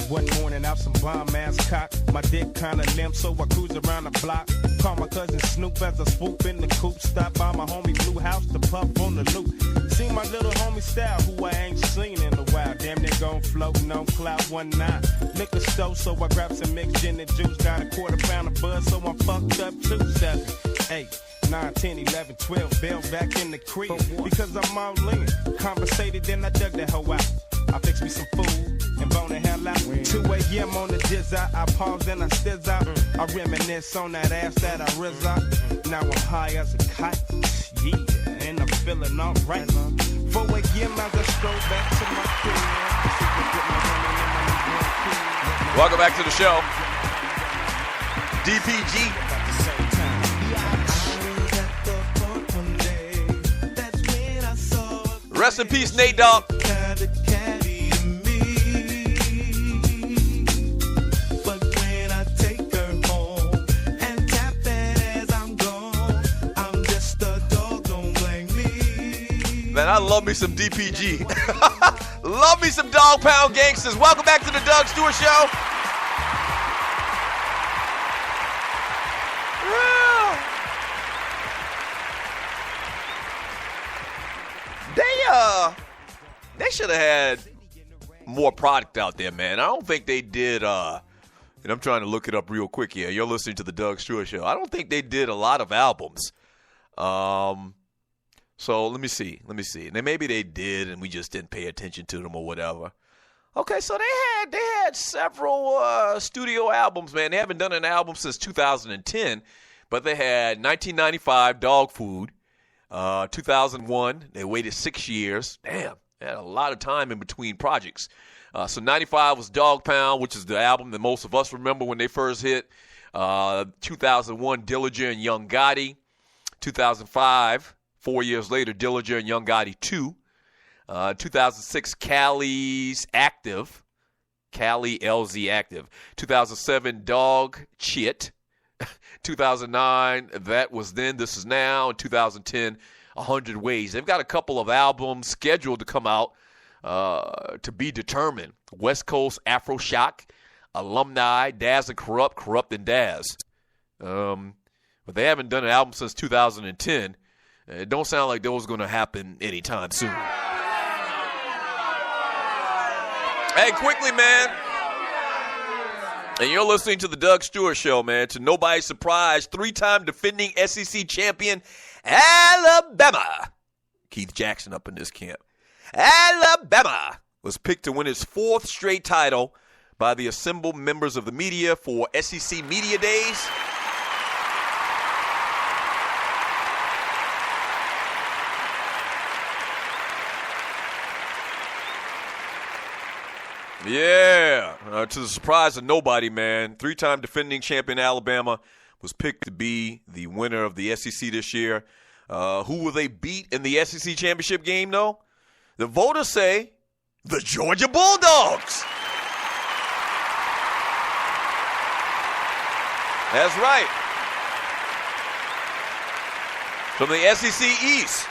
One morning out some bomb ass cock. My dick kinda limp, so I cruise around the block. Call my cousin Snoop as I swoop in the coupe. Stop by my homie Blue House to puff on the loop. See my little homie Style, who I ain't seen in a while. Damn, they gon' floatin' on cloud 19. Liquor store, so I grab some mixed gin and juice. Got a quarter pound of buzz, so I'm fucked up too. 7, 8, 9, 10, 11, 12, bail back in the crib. Because I'm all in. Conversated, then I dug that hoe out. I fix me some food and bone the hell out. 2 a.m. on the jizz out. I pause and I stiz out. I reminisce on that ass that I rizz out. Now I'm high as a kite. Yeah, and I'm feeling alright. 4 a.m. as I stroll back to my crib. Welcome back to the show. DPG. Rest in peace, Nate Dogg. Man, I love me some DPG. Love me some Dog Pound Gangsters. Welcome back to the Doug Stewart Show. They should have had more product out there, man. I don't think they did, and I'm trying to look it up real quick here. You're listening to the Doug Stewart Show. I don't think they did a lot of albums. So let me see. Maybe they did, and we just didn't pay attention to them or whatever. Okay, so they had several studio albums, man. They haven't done an album since 2010, but they had 1995 Dog Food, 2001. They waited 6 years. Damn, they had a lot of time in between projects. So 95 was Dog Pound, which is the album that most of us remember when they first hit. 2001, Dillinger and Young Gotti. 2005. 4 years later, Dillinger and Young Gotti 2. 2006, Cali's Active. Cali LZ Active. 2007, Dog Chit. 2009, That Was Then, This Is Now. And 2010, 100 Ways. They've got a couple of albums scheduled to come out to be determined. West Coast Afro Shock, Alumni, Daz and Corrupt, Corrupt and Daz. But they haven't done an album since 2010. It don't sound like those going to happen anytime soon. Hey, quickly, man. And you're listening to the Doug Stewart Show, man. To nobody's surprise, 3-time defending SEC champion, Alabama. Keith Jackson up in this camp. Alabama was picked to win its 4th straight title by the assembled members of the media for SEC Media Days. Yeah, to the surprise of nobody, man, 3-time defending champion Alabama was picked to be the winner of the SEC this year. Who will they beat in the SEC championship game, though? The voters say the Georgia Bulldogs. That's right. From the SEC East,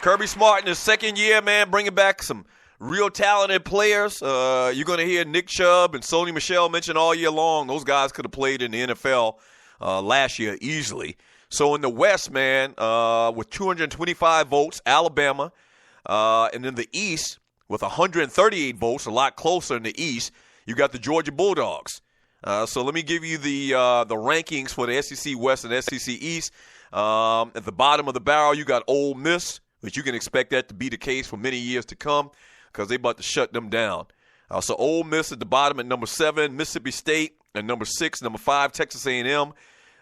Kirby Smart in his second year, man, bringing back some real talented players. You're going to hear Nick Chubb and Sony Michel mentioned all year long. Those guys could have played in the NFL last year easily. So in the West, man, with 225 votes, Alabama. And in the East, with 138 votes, a lot closer in the East, you got the Georgia Bulldogs. So let me give you the rankings for the SEC West and SEC East. At the bottom of the barrel, you got Ole Miss, but you can expect that to be the case for many years to come, because they about to shut them down. So Ole Miss at the bottom at number 7, Mississippi State at number 6, number 5, Texas A&M.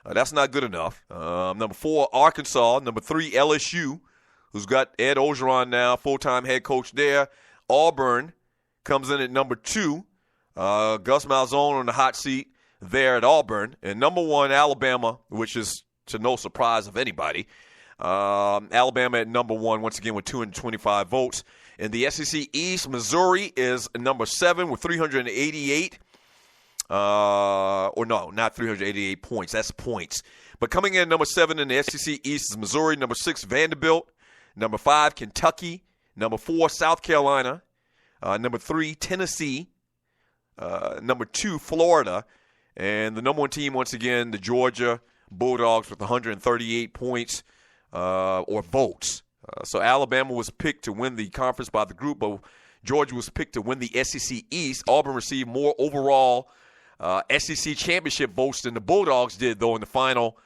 That's not good enough. Number 4, Arkansas. Number 3, LSU, who's got Ed Orgeron now, full-time head coach there. Auburn comes in at number 2. Gus Malzahn on the hot seat there at Auburn. And number 1, Alabama, which is to no surprise of anybody. Alabama at number 1, once again, with 225 votes. In the SEC East, Missouri is number 7 with 388. Or no, not 388 points. That's points. But coming in number 7 in the SEC East is Missouri. Number 6, Vanderbilt. Number 5, Kentucky. Number 4, South Carolina. Number 3, Tennessee. Number 2, Florida. And the number 1 team, once again, the Georgia Bulldogs with 138 points or votes. So Alabama was picked to win the conference by the group, but Georgia was picked to win the SEC East. Auburn received more overall SEC championship votes than the Bulldogs did, though, in the final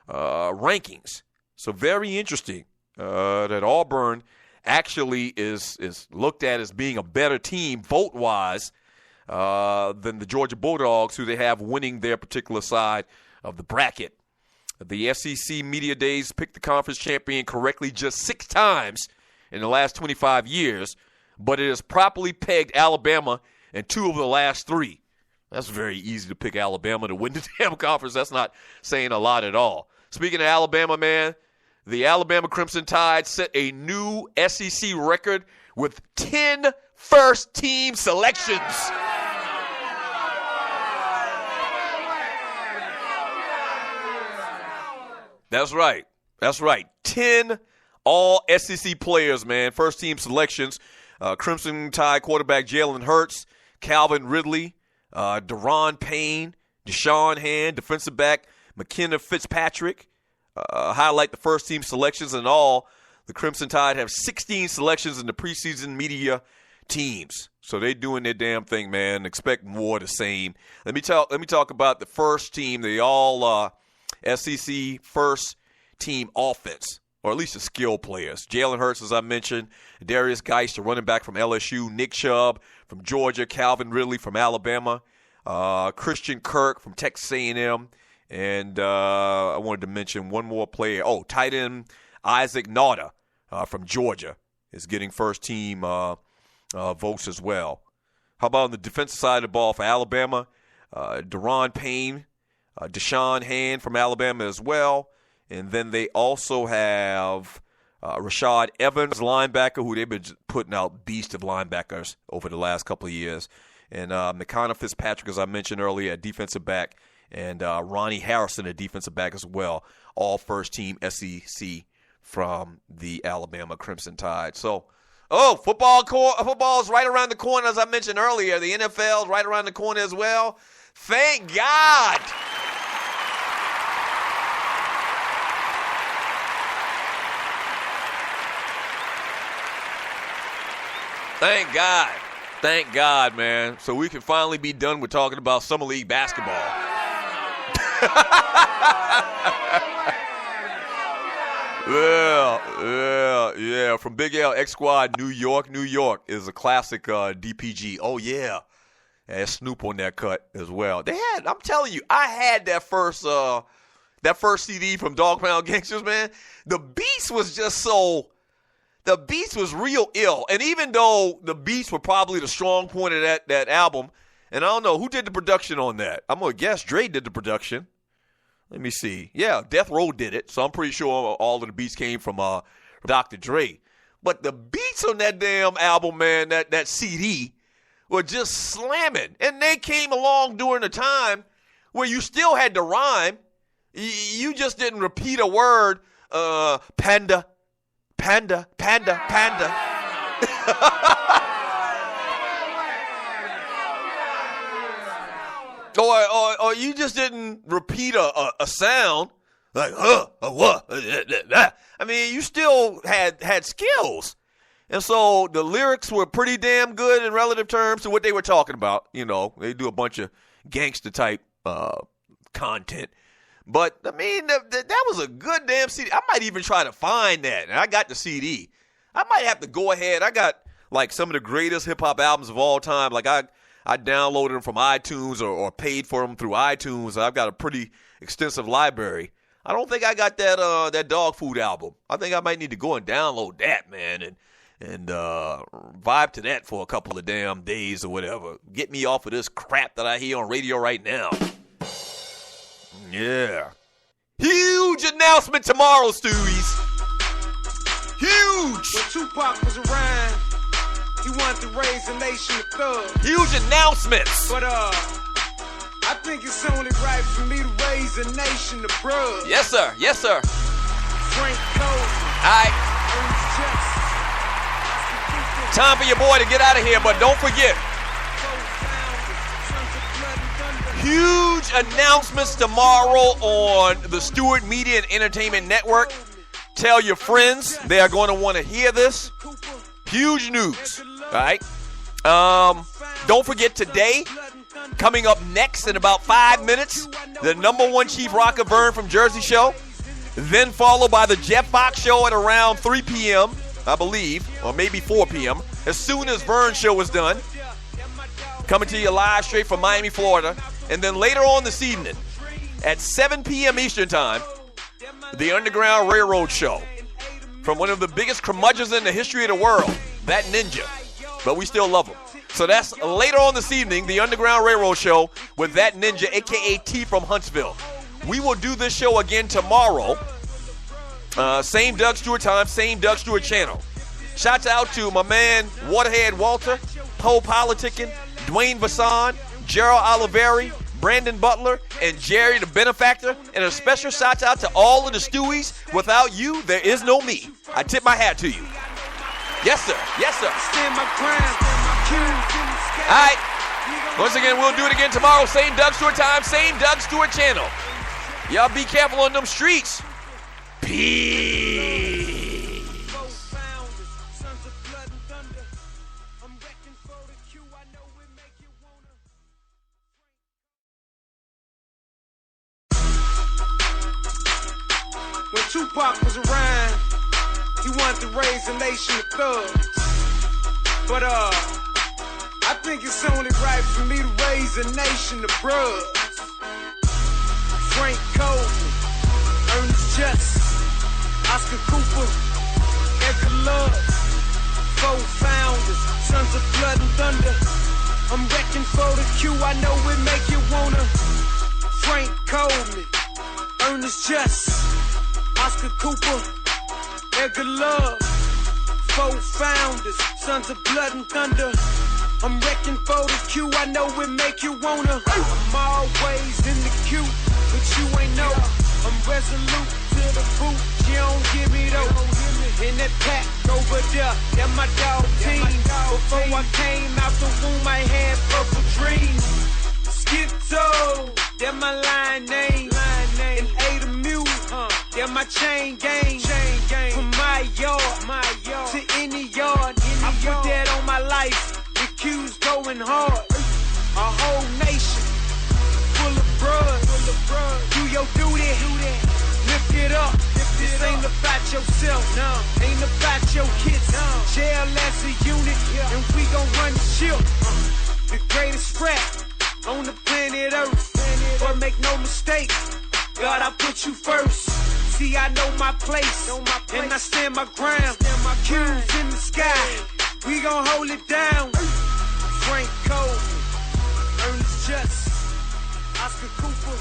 rankings. So very interesting that Auburn actually is looked at as being a better team vote-wise than the Georgia Bulldogs, who they have winning their particular side of the bracket. The SEC Media Days picked the conference champion correctly just 6 times in the last 25 years, but it has properly pegged Alabama in 2 of the last 3. That's very easy to pick Alabama to win the damn conference. That's not saying a lot at all. Speaking of Alabama, man, the Alabama Crimson Tide set a new SEC record with 10 first-team selections. That's right. That's right. 10 all SEC players, man. First-team selections. Crimson Tide quarterback Jalen Hurts, Calvin Ridley, Deron Payne, Deshaun Hand, defensive back McKenna Fitzpatrick. Highlight the first-team selections. In all, the Crimson Tide have 16 selections in the preseason media teams. So they doing their damn thing, man. Expect more of the same. Let me talk about the first team, the all SEC first team offense, or at least the skill players. Jalen Hurts, as I mentioned, Darius Geist, the running back from LSU, Nick Chubb from Georgia, Calvin Ridley from Alabama, Christian Kirk from Texas A&M, and I wanted to mention one more player. Oh, tight end Isaac Nauta from Georgia is getting first team votes as well. How about on the defensive side of the ball for Alabama? Deron Payne, Deshaun Hand from Alabama as well. And then they also have Rashad Evans, linebacker, who they've been putting out beast of linebackers over the last couple of years. And McKenna Fitzpatrick, as I mentioned earlier, a defensive back. And Ronnie Harrison, a defensive back as well. All first-team SEC from the Alabama Crimson Tide. So, football is right around the corner, as I mentioned earlier. The NFL is right around the corner as well. Thank God. Thank God. Thank God, man. So we can finally be done with talking about Summer League basketball. Yeah. From Big L X Squad, New York is a classic DPG. Oh, yeah. And Snoop on that cut as well. I'm telling you, I had that first CD from Dog Pound Gangsters, man. The beats was real ill. And even though the beats were probably the strong point of that album, and I don't know, who did the production on that? I'm going to guess Dre did the production. Let me see. Yeah, Death Row did it, so I'm pretty sure all of the beats came from Dr. Dre. But the beats on that damn album, man, that CD, were just slamming. And they came along during a time where you still had to rhyme. You just didn't repeat a word, panda. Or you just didn't repeat a sound like what? I mean, you still had skills, and so the lyrics were pretty damn good in relative terms to what they were talking about. You know, they do a bunch of gangster type content, but I mean that was a good damn CD. I might even try to find that, and I got the CD. I might have to go ahead. I got like some of the greatest hip hop albums of all time. Like I downloaded them from iTunes or paid for them through iTunes. I've got a pretty extensive library. I don't think I got that dog food album. I think I might need to go and download that, man, and vibe to that for a couple of damn days or whatever. Get me off of this crap that I hear on radio right now. Yeah. Huge announcement tomorrow, Stewies. Huge. When Tupac was around, he wanted to raise a nation of thugs. Huge announcements. But I think it's only right for me to raise a nation of bruhs. Yes, sir. Yes, sir. Frank Cousins. All right. Time for your boy to get out of here, but don't forget. Huge announcements tomorrow on the Stewart Media and Entertainment Network. Tell your friends. They are going to want to hear this. Huge news. All right. Don't forget today, coming up next in about 5 minutes, the #1 Chief Rocker Vern from Jersey Show. Then followed by the Jeff Fox Show at around 3 p.m., I believe, or maybe 4 p.m. As soon as Vern's show is done. Coming to you live straight from Miami, Florida. And then later on this evening, at 7 p.m. Eastern Time, the Underground Railroad Show. From one of the biggest curmudgeons in the history of the world, that ninja. But we still love him. So that's later on this evening, the Underground Railroad Show with that ninja, a.k.a. T from Huntsville. We will do this show again tomorrow. Same Doug Stewart time, same Doug Stewart channel. Shouts out to my man, Waterhead Walter, Poe Politicking, Dwayne Vasson, Gerald Oliveri, Brandon Butler, and Jerry the Benefactor. And a special shout out to all of the Stewies. Without you, there is no me. I tip my hat to you. Yes, sir. Yes, sir. All right. Once again, we'll do it again tomorrow. Same Doug Stewart time, same Doug Stewart channel. Y'all be careful on them streets. Peace. When Tupac was around, he wanted to raise a nation of thugs. But I think it's only right for me to raise a nation of bruhs. Frank Coleman, Ernest Justice, Oscar Cooper, Edgar Love, 4 founders, Sons of Blood and Thunder. I'm wrecking for the Q, I know it make you wanna. Frank Coleman, Ernest Justice, Oscar Cooper, Edgar Love, 4 founders, Sons of Blood and Thunder. I'm wrecking for the Q, I know it make you wanna. I'm always in the queue, but you ain't know. I'm resolute to the boot, you don't give me though. In that pack over there, that my dog team. Before I came out the womb, I had purple dreams. Schizo, that my line name. And A the Mule, that my chain gang. From my yard to any yard, I put that on my life. The Q's going hard. A whole nation full of blood. Do your duty, lift it up. This ain't about yourself, no. Ain't about your kids. Jail as a unit, and we gon' run the ship. The greatest rap on the planet Earth. But make no mistake, God, I put you first. See, I know my place, and I stand my ground. Q's in the sky, we gon' hold it down. Frank Coleman, Ernest Justice, Oscar Cooper.